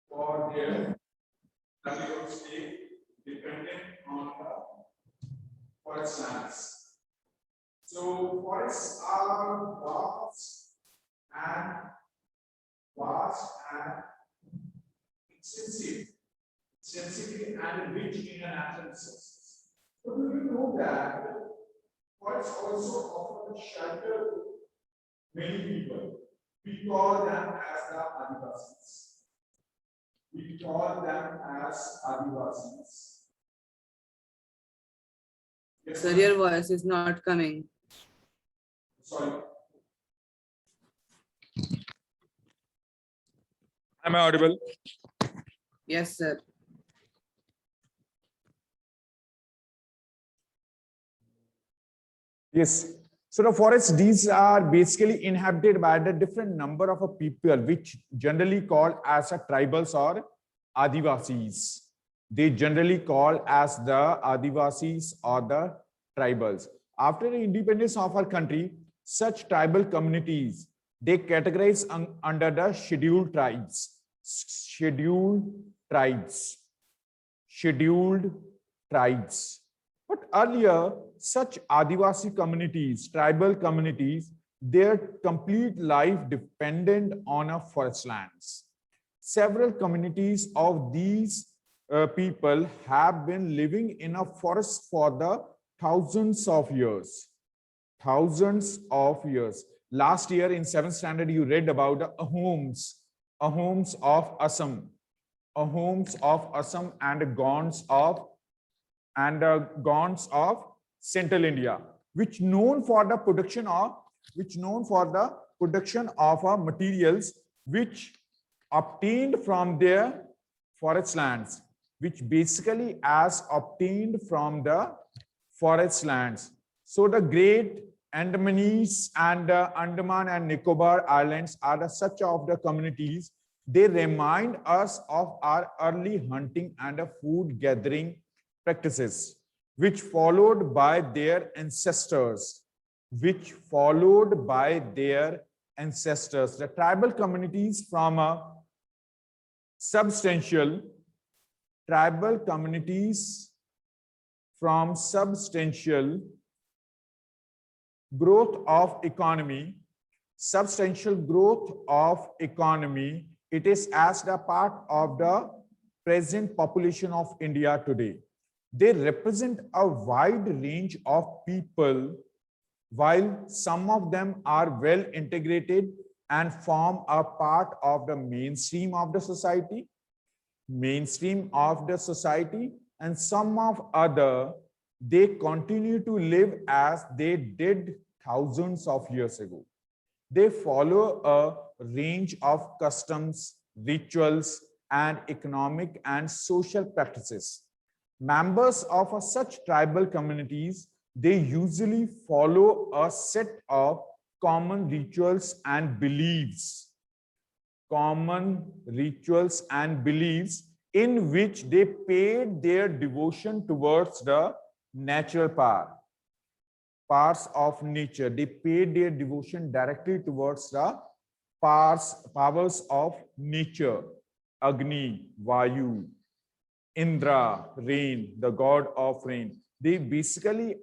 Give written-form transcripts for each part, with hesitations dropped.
for their livelihood stay dependent on the forest lands. So forests are vast and extensive and rich in natural resources. So do you know that forests also offer shelter to many people? We call them as the Adivasis. We call them as Adivasis. Yes, sir, your voice is not coming. Sorry. Am I audible? Yes, sir. Yes. So the forests, these are basically inhabited by the different number of a people, which generally called as a tribals or Adivasis. They generally call as the Adivasis or the tribals. After the independence of our country, such tribal communities, they categorize under the scheduled tribes. Scheduled tribes. Scheduled tribes. But earlier, such Adivasi communities, tribal communities, their complete life dependent on a forest lands. Several communities of these people have been living in a forest for the thousands of years. Thousands of years. Last year in 7th standard, you read about the Ahoms of Assam, Ahoms of Assam and Gonds of Central India, which known for the production of materials which obtained from their forest lands, which basically as obtained from the forest lands. So the great Andamanese and Andaman and Nicobar Islands are the such of the communities. They remind us of our early hunting and food gathering practices, which followed by their ancestors, The tribal communities from a substantial growth of economy, it is as the part of the present population of India today. They represent a wide range of people, while some of them are well integrated and form a part of the mainstream of the society, and some of other, they continue to live as they did thousands of years ago. They follow a range of customs, rituals, and economic and social practices. Members of such tribal communities, they usually follow a set of common rituals and beliefs, in which they paid their devotion towards the natural powers of nature. They paid their devotion directly towards the powers of nature, Agni, Vayu, Indra, rain, the god of rain. They basically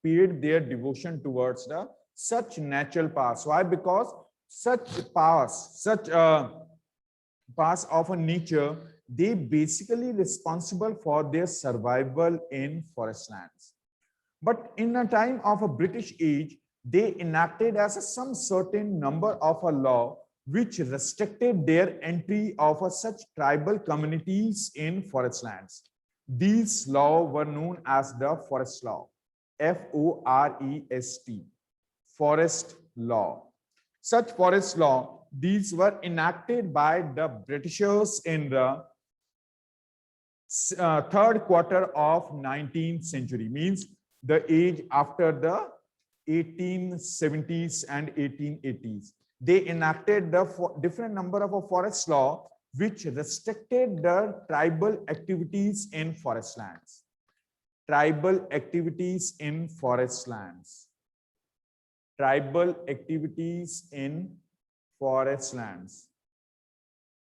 paid their devotion towards such natural powers. Why? Because such powers of a nature, they basically responsible for their survival in forest lands. But in a time of a British age, they enacted as some certain number of a law which restricted their entry of such tribal communities in forest lands. These laws were known as the Forest Law, F-O-R-E-S-T, Forest Law. Such forest law, these were enacted by the Britishers in the third quarter of 19th century, means the age after the 1870s and 1880s. They enacted the different number of a forest law which restricted the tribal activities in forest lands. Tribal activities in forest lands. Tribal activities in forest lands.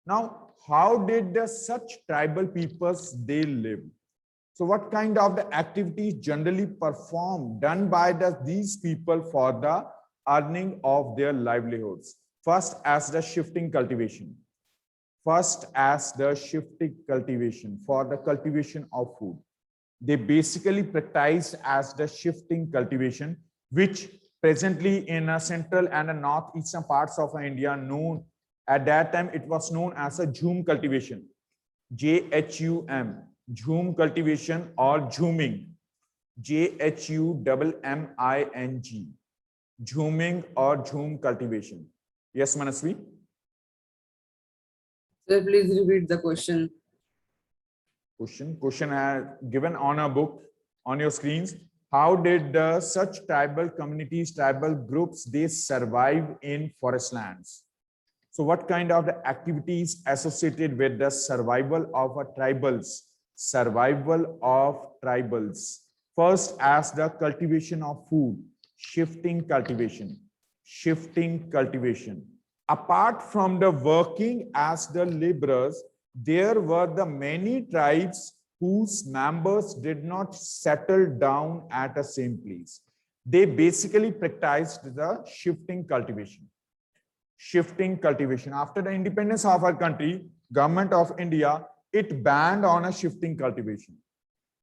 Now, how did such tribal peoples they live? So what kind of the activities generally performed done by these people for the earning of their livelihoods? First, as the shifting cultivation. First, as the shifting cultivation for the cultivation of food. They basically practiced as the shifting cultivation, which presently in a central and a northeastern parts of India known at that time it was known as a jhum cultivation. JHUM, jhum cultivation or jhuming. JHUMMING, jhuming or jhum cultivation. Yes, Manasvi? Sir, please repeat the question. Question given on a book on your screens. How did such tribal communities, tribal groups, they survive in forest lands? So what kind of the activities associated with the survival of a tribals? Survival of tribals. First, as the cultivation of food, shifting cultivation, shifting cultivation. Apart from the working as the laborers, there were the many tribes whose members did not settle down at the same place. They basically practiced the shifting cultivation. Shifting cultivation. After the independence of our country, government of India, it banned on a shifting cultivation.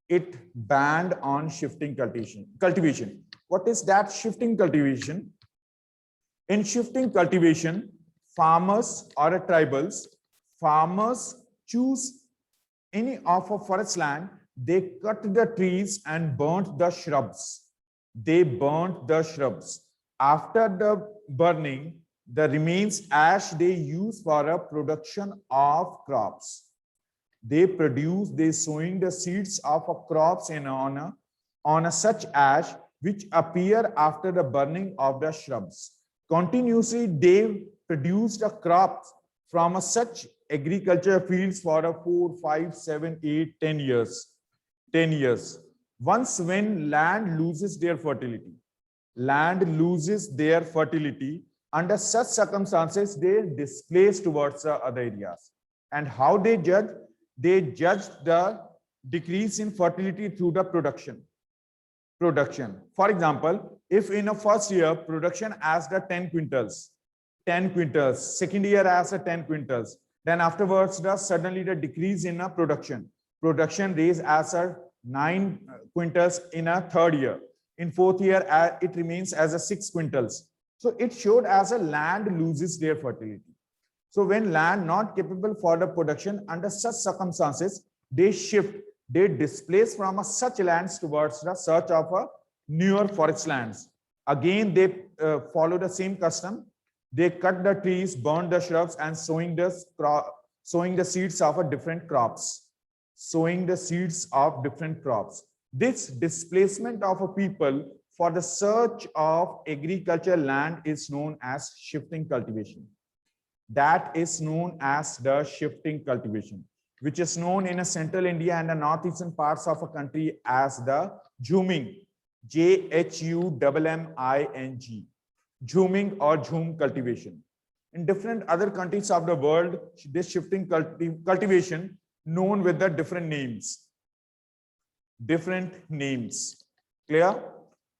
It banned on shifting cultivation. What is that shifting cultivation? In shifting cultivation, farmers or tribals, farmers choose any of a forest land, they cut the trees and burnt the shrubs. They burnt the shrubs. After the burning, the remains ash they use for a production of crops. They sowing the seeds of a crops on a such ash which appear after the burning of the shrubs. Continuously, they produced a crop from a such agriculture fields for a 4, 5, 7, 8, 10 years. 10 years. Once when land loses their fertility, under such circumstances, they displace towards other areas. And how they judge? They judge the decrease in fertility through the production. For example, if in a first year production as the 10 quintals, second year as a 10 quintals, then afterwards suddenly the decrease in a production raise as a 9 quintals in a third year. In fourth year, it remains as a 6 quintals. So it showed as a land loses their fertility. So when land not capable for the production, under such circumstances, they displace from such lands towards the search of a newer forest lands. Again, they follow the same custom. They cut the trees, burn the shrubs, and sowing the seeds of a different crops. Sowing the seeds of different crops. This displacement of a people for the search of agricultural land is known as shifting cultivation. That is known as the shifting cultivation, which is known in central India and the northeastern parts of a country as the jhuming, JHUMMING, jhuming or jhum cultivation. In different other countries of the world, this shifting cultivation known with the different names. Clear?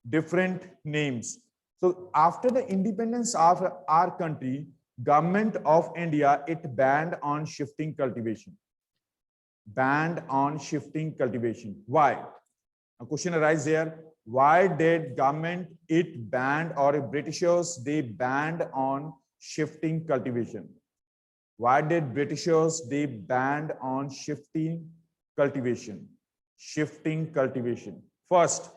Different names. So after the independence of our country, government of India, it banned on shifting cultivation. Banned on shifting cultivation. Why? A question arises there. Why did government it banned, or Britishers they banned on shifting cultivation? Why did Britishers they banned on shifting cultivation? Shifting cultivation. First,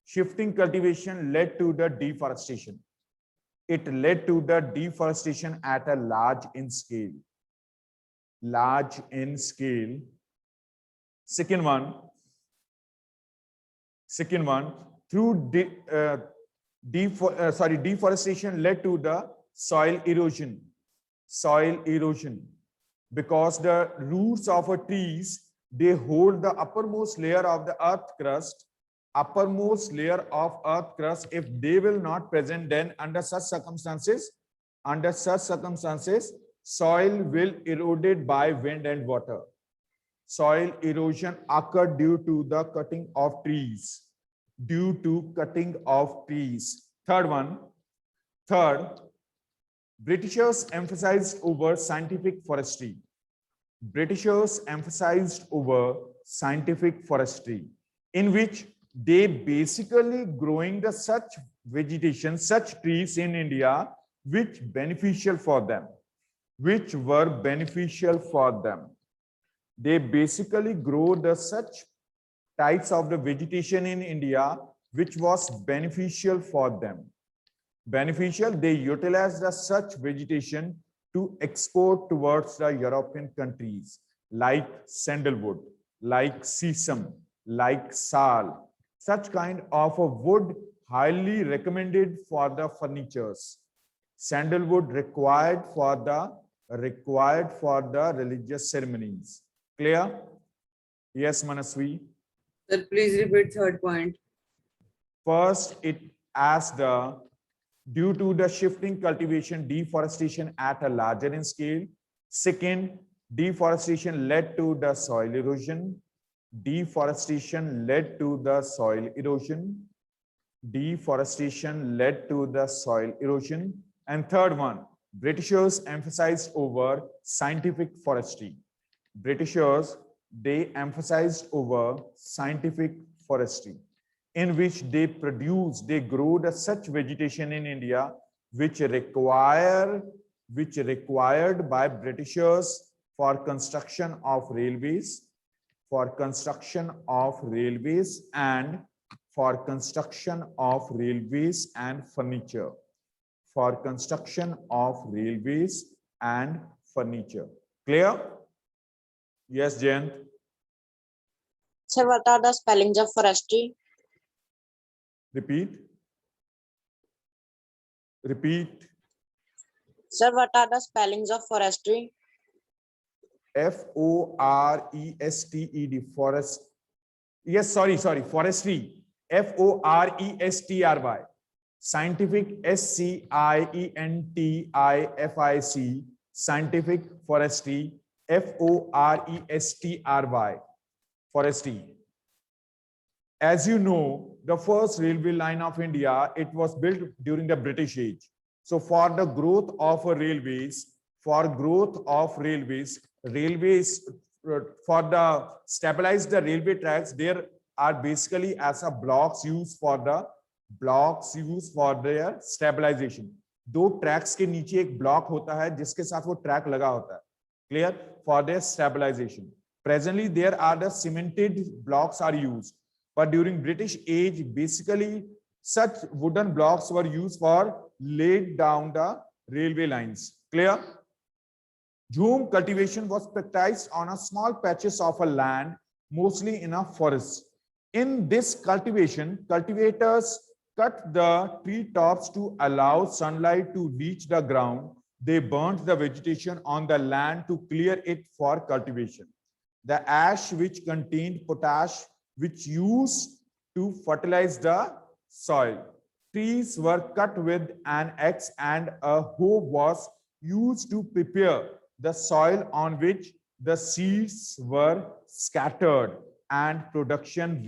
shifting cultivation led to the deforestation. It led to the deforestation at a large in scale. Large in scale. Second one, through deforestation led to the soil erosion. Soil erosion, because the roots of a trees, they hold the uppermost layer of the earth crust. Uppermost layer of earth crust, if they will not present, then under such circumstances, soil will eroded by wind and water. Soil erosion occurred due to the cutting of trees. Due to cutting of trees. Third, Britishers emphasized over scientific forestry. Britishers emphasized over scientific forestry, in which they basically growing the such vegetation, such trees in India, which beneficial for them, which were beneficial for them. They basically grow the such types of the vegetation in India, which was beneficial for them. Beneficial, they utilize the such vegetation to export towards the European countries, like sandalwood, like sesame, like sal. Such kind of a wood highly recommended for the furnitures. Sandalwood required for the religious ceremonies. Clear? Yes, Manaswi. Sir, please repeat third point. First, it as the due to the shifting cultivation, deforestation at a larger in scale. Second, deforestation led to the soil erosion. Deforestation led to the soil erosion. Deforestation led to the soil erosion. And third one, Britishers emphasized over scientific forestry. Britishers, they emphasized over scientific forestry, in which they grow the such vegetation in India, which required by Britishers for construction of railways, and for construction of railways and furniture, Clear? Yes, Jayant. Sir, what are the spellings of forestry? Repeat. Sir, what are the spellings of forestry? F-O-R-E-S-T-E-D, forest. Yes, sorry, forestry. F-O-R-E-S-T-R-Y. Scientific, S-C-I-E-N-T-I-F-I-C. Scientific forestry, F-O-R-E-S-T-R-Y. Forestry. As you know, the first railway line of India, it was built during the British age. So for the growth of railways, for the stabilize the railway tracks, there are basically as a blocks used for their stabilization. दो tracks के नीचे एक block होता है जिसके साथ वो track लगा होता है. Clear? For their stabilization. Presently, there are the cemented blocks are used. But during British age, basically such wooden blocks were used for laid down the railway lines. Clear? Jhum cultivation was practiced on a small patches of a land, mostly in a forest. In this cultivation, cultivators cut the tree tops to allow sunlight to reach the ground. They burnt the vegetation on the land to clear it for cultivation. The ash which contained potash, which used to fertilize the soil. Trees were cut with an axe and a hoe was used to prepare the soil on which the seeds were scattered and production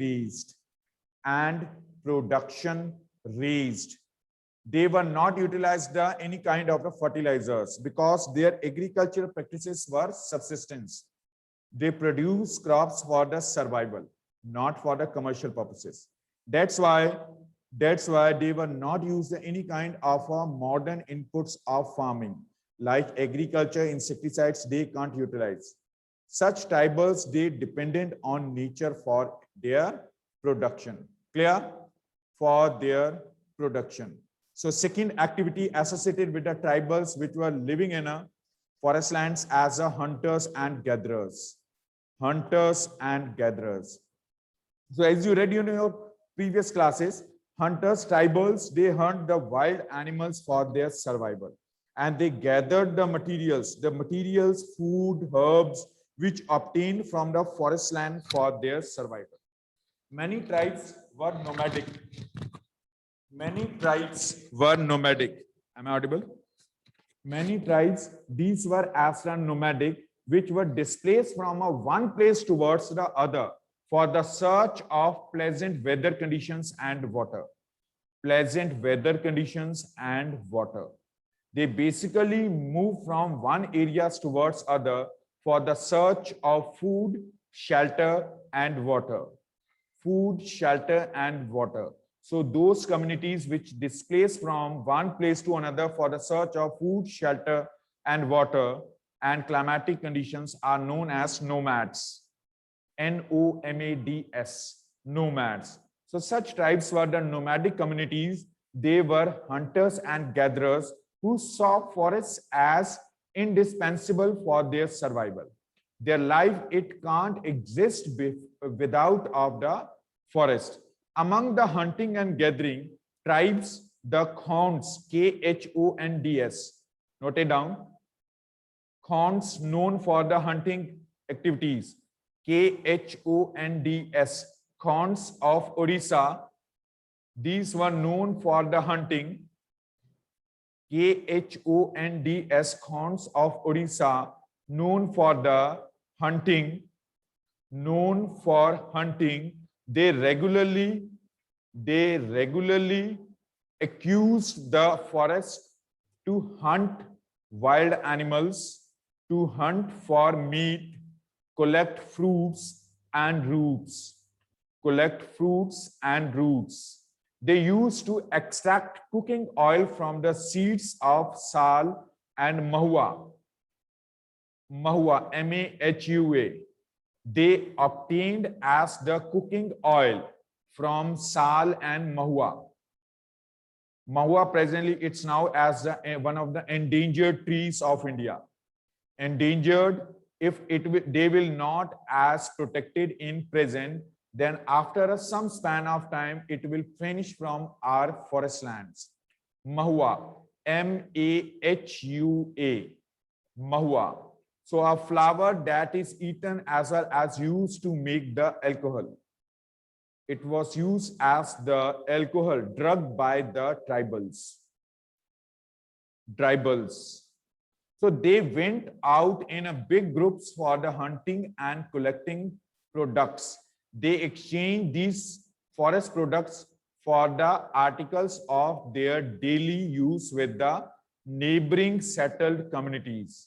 raised. They were not utilized any kind of fertilizers because their agricultural practices were subsistence. They produce crops for the survival, not for the commercial purposes. That's why they were not used any kind of modern inputs of farming, like agriculture, insecticides, they can't utilize. Such tribals, they dependent on nature for their production. Clear? For their production. So second activity associated with the tribals which were living in a forest lands as a hunters and gatherers. So as you read in your previous classes, hunters, tribals, they hunt the wild animals for their survival. And they gathered the materials, food, herbs, which obtained from the forest land for their survival. Many tribes were nomadic. Am I audible? Many tribes, these were as nomadic, which were displaced from one place towards the other for the search of pleasant weather conditions and water. Pleasant weather conditions and water. They basically move from one area towards other for the search of food, shelter, and water. Food, shelter, and water. So those communities which displace from one place to another for the search of food, shelter, and water and climatic conditions are known as nomads. Nomads, nomads. So such tribes were the nomadic communities. They were hunters and gatherers who saw forests as indispensable for their survival. Their life, it can't exist without of the forest. Among the hunting and gathering tribes, the Khonds, Khonds, note it down. Khonds known for the hunting activities, Khonds, Khonds of Odisha. These were known for the hunting. Khonds, Khonds of Odisha, known for the hunting. Known for hunting. They regularly accused the forest to hunt wild animals, to hunt for meat, collect fruits and roots. Collect fruits and roots. They used to extract cooking oil from the seeds of sal and mahua. Mahua, M-A-H-U-A. They obtained as the cooking oil from sal and mahua. Mahua presently it's now as one of the endangered trees of India. Endangered, if they will not as protected in present, then after some span of time it will finish from our forest lands. Mahua, M-A-H-U-A, mahua. So a flower that is eaten as well as used to make the alcohol. It was used as the alcohol drug by the tribals. So they went out in a big groups for the hunting and collecting products. They exchanged these forest products for the articles of their daily use with the neighboring settled communities.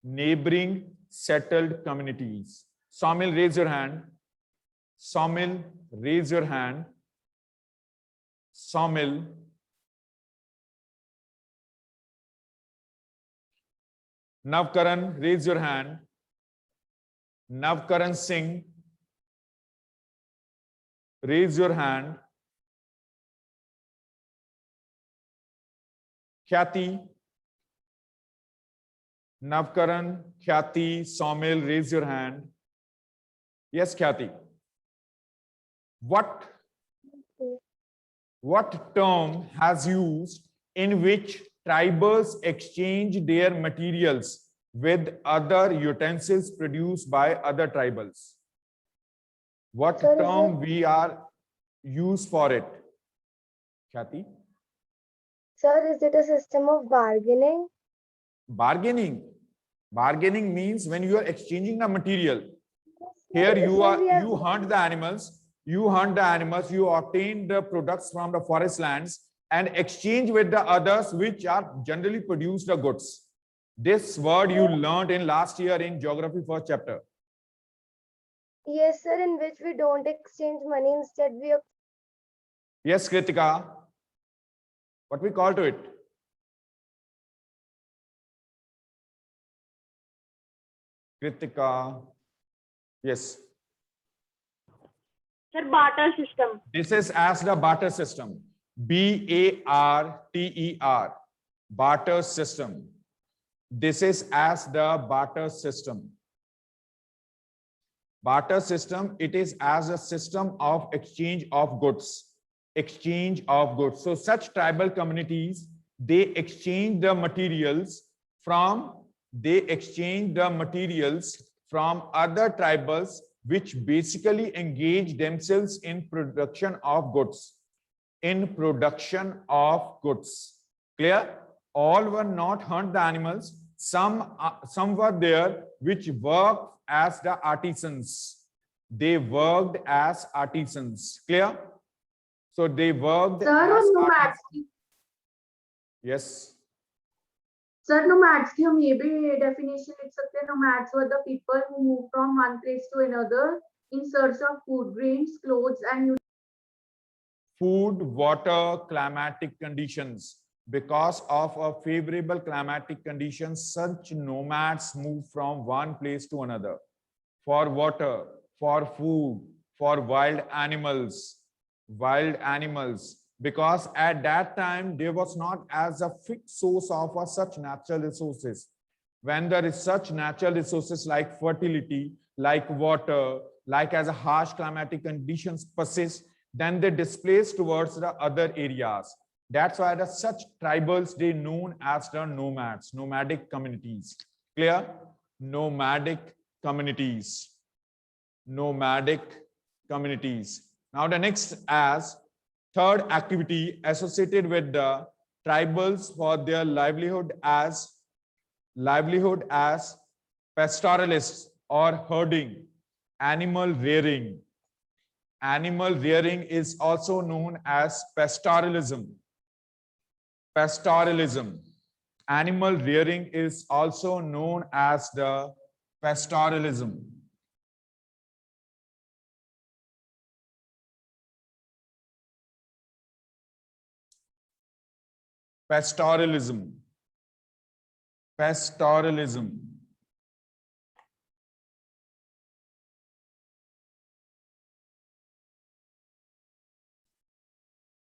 Neighboring settled communities. Somil, raise your hand. Somil, raise your hand. Somil. Navkaran, raise your hand. Navkaran Singh, raise your hand. Khyati, Navkaran, Khyati, Somil, raise your hand. Yes, Khyati. What term has used in which tribals exchange their materials with other utensils produced by other tribals? What term we are used for it? Khyati? Sir, is it a system of bargaining? Bargaining. Bargaining means when you are exchanging the material. Here Sir, you hunt the animals, you obtain the products from the forest lands and exchange with the others which are generally produce the goods. This word you learned in last year in geography first chapter. Yes, sir, in which we don't exchange money, instead we are... Yes, Kritika. What we call to it? Kritika. Yes. Sir, barter system. This is as the barter system. B-A-R-T-E-R. Barter system. This is as the barter system. Barter system, it is as a system of exchange of goods. Exchange of goods. So such tribal communities, they exchange the materials from other tribals which basically engage themselves in production of goods. In production of goods. Clear? All were not hunt the animals. Some were there which worked as the artisans. They worked as artisans. Clear? So they worked Sir, as nomads. artisans. Yes. Sir, nomads की हम ये भी definition लिख सकते हैं. Nomads were the people who move from one place to another in search of food, grains, clothes, and Food, water, climatic conditions. Because of a favorable climatic conditions, such nomads move from one place to another. For water, for food, for wild animals. Because at that time, there was not as a fixed source of such natural resources. When there is such natural resources like fertility, like water, like as a harsh climatic conditions persist, then they displace towards the other areas. That's why the such tribals, they known as the nomads, nomadic communities. Clear? Nomadic communities. Nomadic communities. Now the next as third activity associated with the tribals for their livelihood as pastoralists or herding, animal rearing. Animal rearing is also known as pastoralism. Pastoralism. Animal rearing is also known as the pastoralism. Pastoralism. Pastoralism.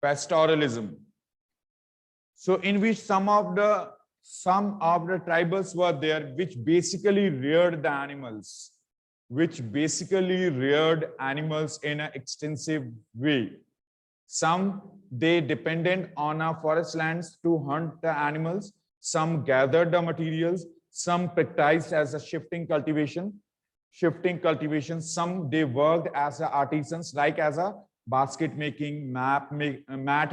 Pastoralism. So in which some of the tribals were there which basically reared the animals, in an extensive way. Some they depended on our forest lands to hunt the animals. Some gathered the materials. Some practiced as a shifting cultivation. Some they worked as artisans, like as a basket making, mat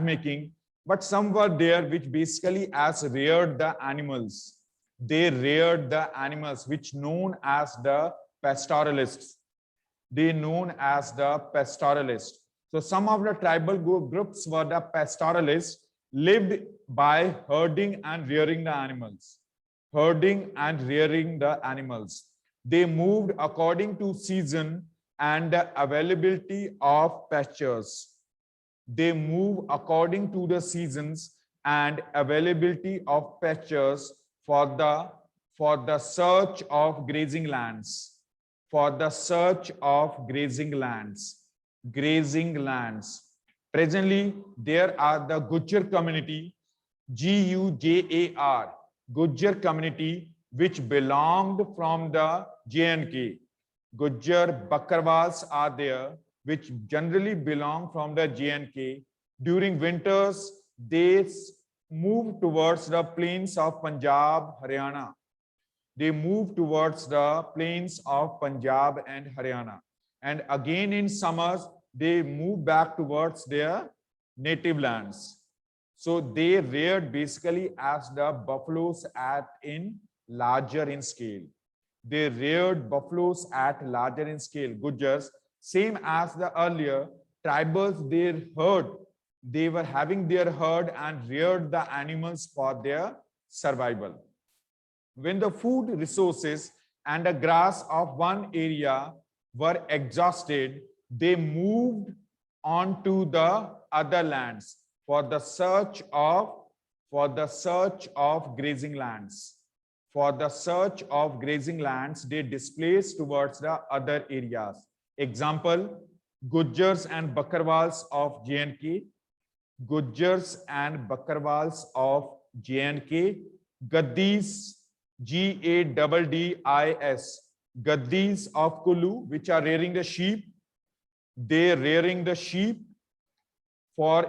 making. But some were there which basically as reared the animals. They reared the animals, which known as the pastoralists. They known as the pastoralists. So some of the tribal groups were the pastoralists, lived by herding and rearing the animals. Herding and rearing the animals. They moved according to season and the availability of pastures. They move according to the seasons and availability of pastures for the search of grazing lands. For the search of grazing lands. Grazing lands. Presently, there are the Gujjar community, G-U-J-A-R, Gujjar community, which belonged from the J&K. Gujjar Bakarwals are there, which generally belong from the J&K. During winters, they move towards the plains of Punjab, Haryana. They move towards the plains of Punjab and Haryana. And again in summers, they move back towards their native lands. So they reared basically as the buffaloes in larger in scale. They reared buffaloes at larger in scale. Gujars, same as the earlier tribals, they were having their herd and reared the animals for their survival. When the food resources and the grass of one area were exhausted, they moved on to the other lands for the search of grazing lands. For the search of grazing lands, they displaced towards the other areas. Example, Gujjars and Bakarwals of J&K, Gujjars and Bakarwals of J&K, Gaddis, Gaddis, Gaddis of Kulu, which are rearing the sheep. They rearing the sheep for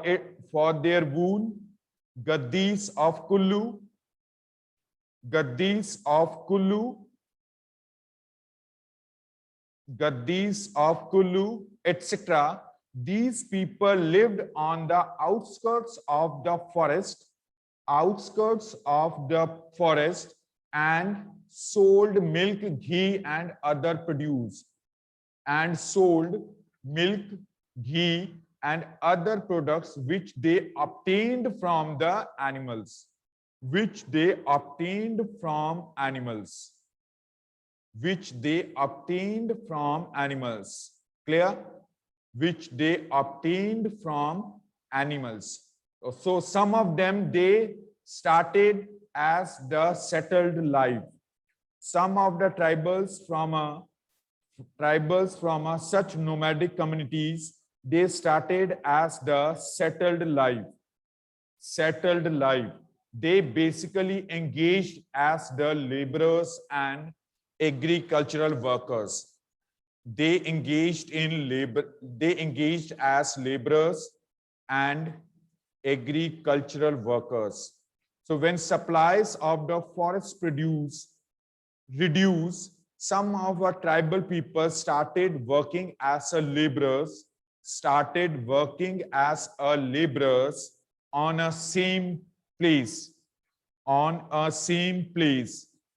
their wool. Gaddis of Kulu, Gaddis of Kulu, Gaddis of Kulu, etc. These people lived on the outskirts of the forest outskirts of the forest and sold milk, ghee, and other produce, and sold milk, ghee, and other products which they obtained from the animals, which they obtained from animals, which they obtained from animals. Clear? Which they obtained from animals. So some of them, they started as the settled life. Some of the tribals from such nomadic communities, they started as the settled life. Settled life. They basically engaged as the laborers and agricultural workers. They engaged in labor, they engaged as laborers and agricultural workers. So when supplies of the forest reduce, some of our tribal people started working as a laborers, on a same place,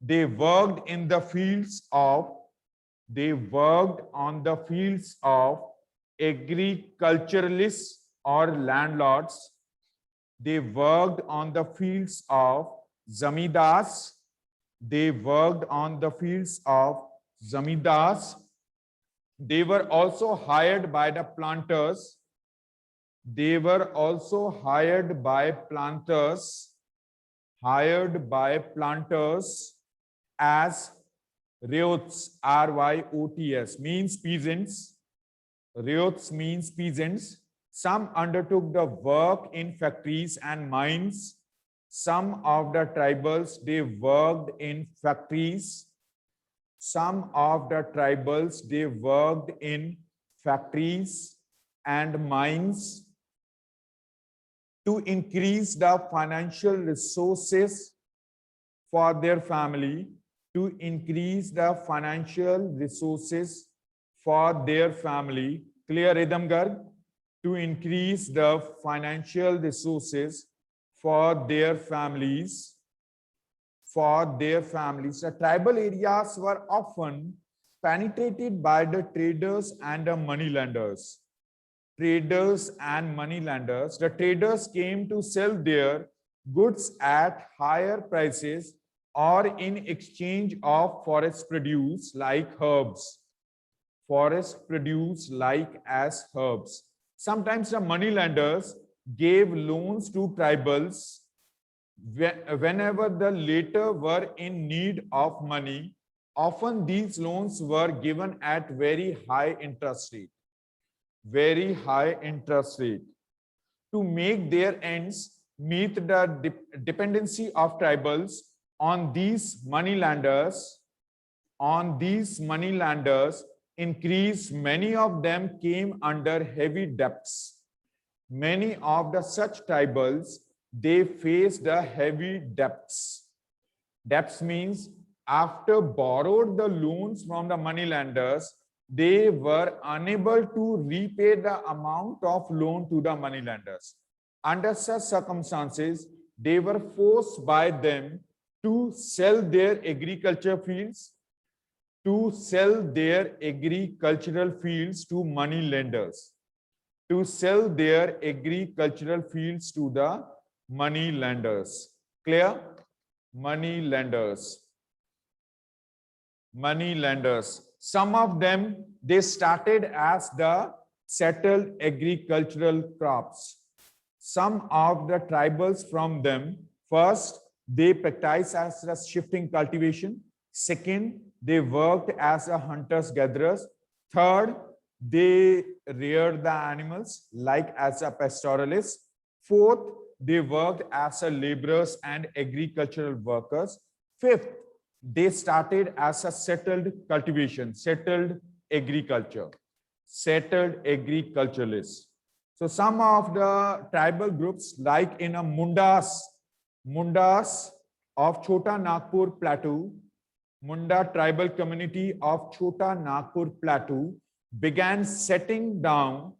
They worked in the fields of agriculturalists or landlords. They worked on the fields of zamindars. They worked on the fields of zamindars. They were also hired by the planters. They were also hired by planters as ryots, R-Y-O-T-S, means peasants. Ryots means peasants. Some undertook the work in factories and mines. Some of the tribals, they worked in factories. Some of the tribals, they worked in factories and mines to increase the financial resources for their family, to increase the financial resources for their family. Clear, Ridham Garg? To increase the financial resources for their families. The tribal areas were often penetrated by the traders and the moneylenders. The traders came to sell their goods at higher prices or in exchange of forest produce like herbs. Sometimes the moneylenders gave loans to tribals whenever the latter were in need of money. Often these loans were given at very high interest rate. To make their ends meet, the dependency of tribals on these moneylenders increased. Many of them came under heavy debts. Many of the such tribals, they faced the heavy debts. Debts means after borrowed the loans from the moneylenders, they were unable to repay the amount of loan to the moneylenders. Under such circumstances, they were forced by them to sell their agricultural fields to money lenders. Clear? Money lenders. Some of them, they started as the settled agricultural crops. Some of the tribals from them, first, they practiced as a shifting cultivation. Second, they worked as a hunters-gatherers. Third, they reared the animals like as a pastoralist. Fourth, they worked as a laborers and agricultural workers. Fifth, they started as a settled cultivation, settled agriculturalists. So some of the tribal groups, like in a Mundas of Chota Nagpur Plateau, Munda tribal community of Chota Nagpur Plateau began settling down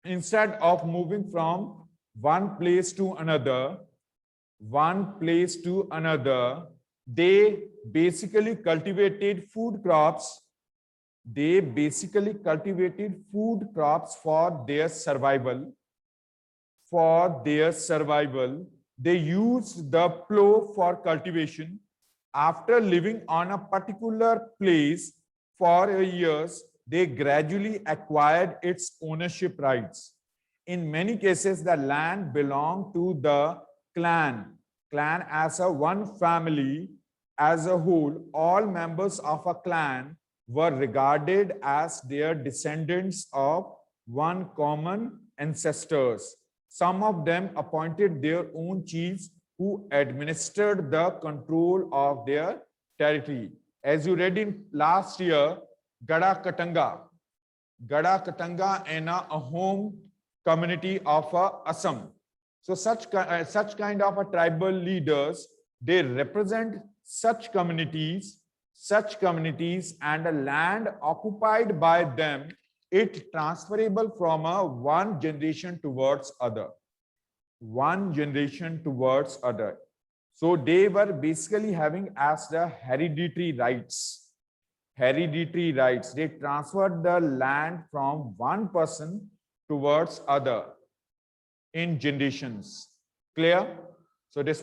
instead of moving from one place to another, one place to another. They basically cultivated food crops. They basically cultivated food crops for their survival. For their survival, they used the plow for cultivation. After living on a particular place for years, they gradually acquired its ownership rights. In many cases, the land belonged to the clan. Clan as a one family as a whole. All members of a clan were regarded as their descendants of one common ancestors. Some of them appointed their own chiefs who administered the control of their territory. As you read in last year, Gada Katanga in a home community of Assam. So such kind of a tribal leaders, they represent such communities and a land occupied by them, it transferable from a one generation towards other. So they were basically having as the hereditary rights. They transferred the land from one person towards other in generations. Clear? So this